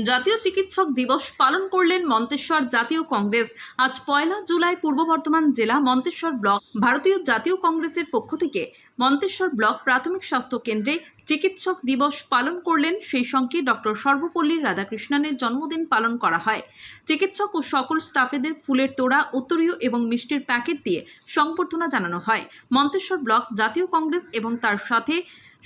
জাতীয় চিকিৎসক দিবস পালন করলেন মন্তেশ্বর জাতীয় কংগ্রেস। আজ 1 জুলাই পূর্ব বর্ধমান জেলা মন্তেশ্বর ব্লক ভারতীয় জাতীয় কংগ্রেসের পক্ষ থেকে মন্তেশ্বর ব্লক প্রাথমিক স্বাস্থ্য কেন্দ্রে চিকিৎসক দিবস পালন করলেন। সেই সঙ্গে ডক্টর সর্বপল্লী রাধাকৃষ্ণনের জন্মদিন পালন করা হয়। চিকিৎসক ও সকল স্টাফেদের ফুলের তোড়া, উত্তরীয় এবং মিষ্টির প্যাকেট দিয়ে সংবর্ধনা জানানো হয়। মন্তেশ্বর ব্লক জাতীয় কংগ্রেস এবং তার সাথে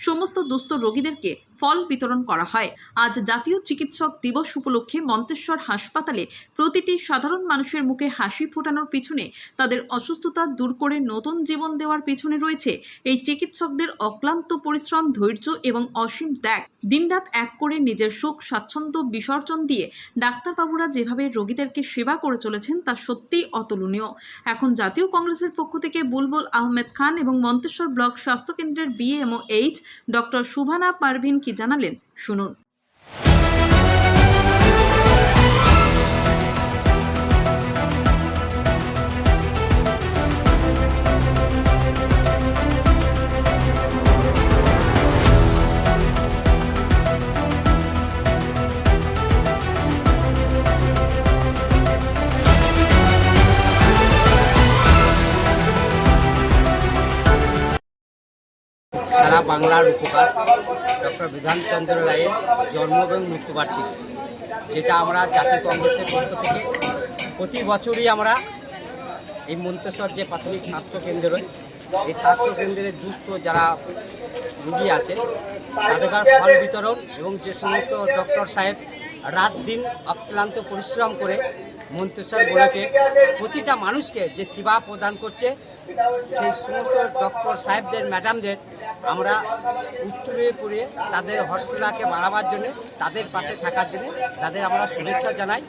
সমস্ত দুস্থ রোগীদেরকে ফল বিতরণ করা হয়। আজ জাতীয় চিকিৎসক দিবস উপলক্ষে মন্তেশ্বর হাসপাতালে প্রতিটি সাধারণ মানুষের মুখে হাসি ফোটানোর পিছনে, তাদের অসুস্থতা দূর করে নতুন জীবন দেওয়ার পিছনে রয়েছে এই চিকিৎসকদের অক্লান্ত পরিশ্রম, ধৈর্য এবং অসীম ত্যাগ। দিনরাত এক করে নিজের সুখ স্বাচ্ছন্দ্য বিসর্জন দিয়ে ডাক্তারবাবুরা যেভাবে রোগীদেরকে সেবা করে চলেছেন তা সত্যিই অতুলনীয়। এখন জাতীয় কংগ্রেসের পক্ষ থেকে বুলবুল আহমেদ খান এবং মন্তেশ্বর ব্লক স্বাস্থ্যকেন্দ্রের BMOH ডক্টর সুভানা পারভিন কি জানালেন, শুনুন। সারা বাংলার উপকার ডক্টর বিধানচন্দ্র রায়ের জন্ম এবং মৃত্যুবার্ষিকী, যেটা আমরা জাতীয় কংগ্রেসের পক্ষ থেকে প্রতি বছরই আমরা এই মন্তেশ্বর যে প্রাথমিক স্বাস্থ্যকেন্দ্র, এই স্বাস্থ্যকেন্দ্রের দুস্থ যারা রুগী আছে তাদের ফল বিতরণ এবং যে সমস্ত ডক্টর সাহেব রাত দিন অক্লান্ত পরিশ্রম করে মন্তেশ্বর ব্লকে প্রতিটা মানুষকে যে সেবা প্রদান করছে, সেই সমস্ত ডক্টর সাহেবদের, ম্যাডামদের আমরা উত্তরে করে তাদের হস্তলাকে বাড়াবার জন্য, তাদের পাশে থাকার জন্য তাদের আমরা শুভেচ্ছা জানাই।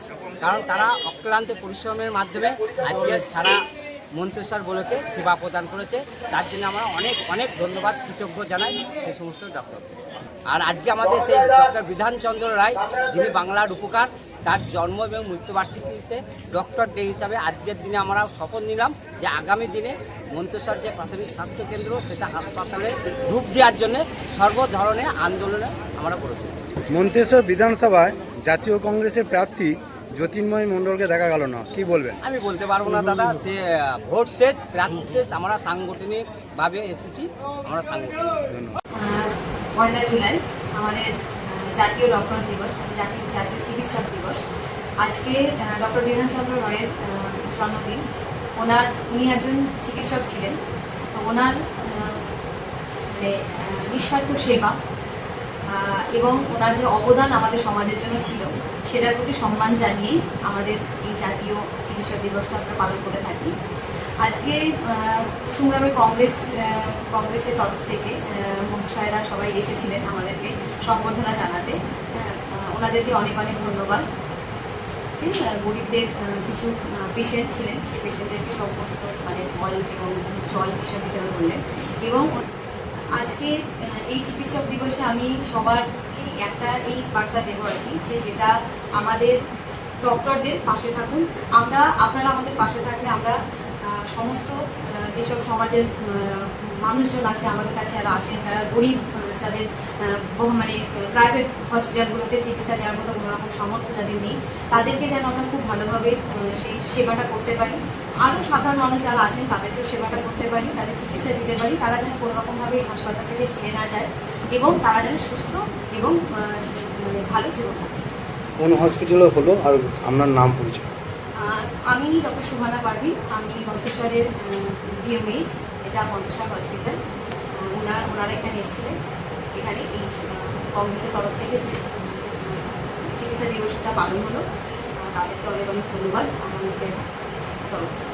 কারণ তারা অক্লান্ত পরিশ্রমের মাধ্যমে আজকে সারা মন্তেশ্বর ব্লকে সেবা প্রদান করেছে। তার জন্য আমরা অনেক অনেক ধন্যবাদ, কৃতজ্ঞ জানাই সে সমস্ত ডক্টর। আর আজকে আমাদের সেই ডক্টর বিধানচন্দ্র রায়, যিনি বাংলার উপকার, তার জন্ম এবং মৃত্যুবার্ষিকীতে ডক্টর ডে হিসাবে আজকের দিনে আমরা শপথ নিলাম যে আগামী দিনে মন্তেশ্বর যে প্রাথমিক স্বাস্থ্যকেন্দ্র সেটা হাসপাতালে রূপ দেওয়ার জন্য সর্ব ধরনের আন্দোলনে আমরা করে দেব। মন্তেশ্বর বিধানসভায় জাতীয় কংগ্রেসের প্রার্থী জ্যোতির্ময় মণ্ডলকে দেখা গেল না, কি বলবেন? আমি বলতে পারবো না দাদা, সে ভোট শেষ, প্রার্থী শেষ, আমরা সাংগঠনিকভাবে এসেছি, আমরা সাংগঠনিক। 1 জুলাই আমাদের জাতীয় ডক্টর দিবস, জাতীয় চিকিৎসক দিবস। আজকে ডক্টর বিধানচন্দ্র রায়ের জন্মদিন। উনি একজন চিকিৎসক ছিলেন, তো ওনার নিঃস্বার্থ সেবা এবং ওনার যে অবদান আমাদের সমাজের জন্য ছিল, সেটার প্রতি সম্মান জানিয়ে আমাদের এই জাতীয় চিকিৎসক দিবসটা আমরা পালন করে থাকি। আজকে সংগ্রামী কংগ্রেসের তরফ থেকে মহাশয়রা সবাই এসেছিলেন আমাদেরকে সংবর্ধনা জানাতে। ওনাদেরকে অনেক অনেক ধন্যবাদ। গরিবদের কিছু পেশেন্ট ছিলেন, সেই পেশেন্টদেরকে সমস্ত ফল এবং জল এসব বিতরণ করলেন। এবং আজকে এই চিকিৎসক দিবসে আমি সবার এই বার্তা দেবো আর কি, যেটা আমাদের ডক্টরদের পাশে থাকুন। আপনারা আমাদের পাশে থাকলে আমরা সমস্ত যেসব সমাজের মানুষজন আছে আমাদের কাছে, যারা আসেন, যারা গরিব, তাদের প্রাইভেট হসপিটালগুলোতে চিকিৎসা নেওয়ার মতো কোনো রকম সামর্থ্য যাদের নেই, তাদেরকে যেন আমরা খুব ভালোভাবে সেই সেবাটা করতে পারি। আরও সাধারণ মানুষ যারা আছেন তাদেরকেও সেবাটা করতে পারি, তাদের চিকিৎসা দিতে পারি, তারা যেন কোনো রকমভাবে হাসপাতাল থেকে ফিরে না যায় এবং তারা যেন সুস্থ এবং ভালো জীবন থাকে। কোন হসপিটালে হলো আর আপনার নাম পরিচয়? আমি ডক্টর সুভানা পারভিন, আমি মন্তেশ্বরের BMOH, এটা মন্তেশ্বর হসপিটাল। ওনারা এখানে এসেছিলেন। এখানে এই কংগ্রেসের তরফ থেকে যে চিকিৎসা দিবসটা পালন হলো, তাদেরকে অনেক অনেক ধন্যবাদ আমাদের তরফ থেকে।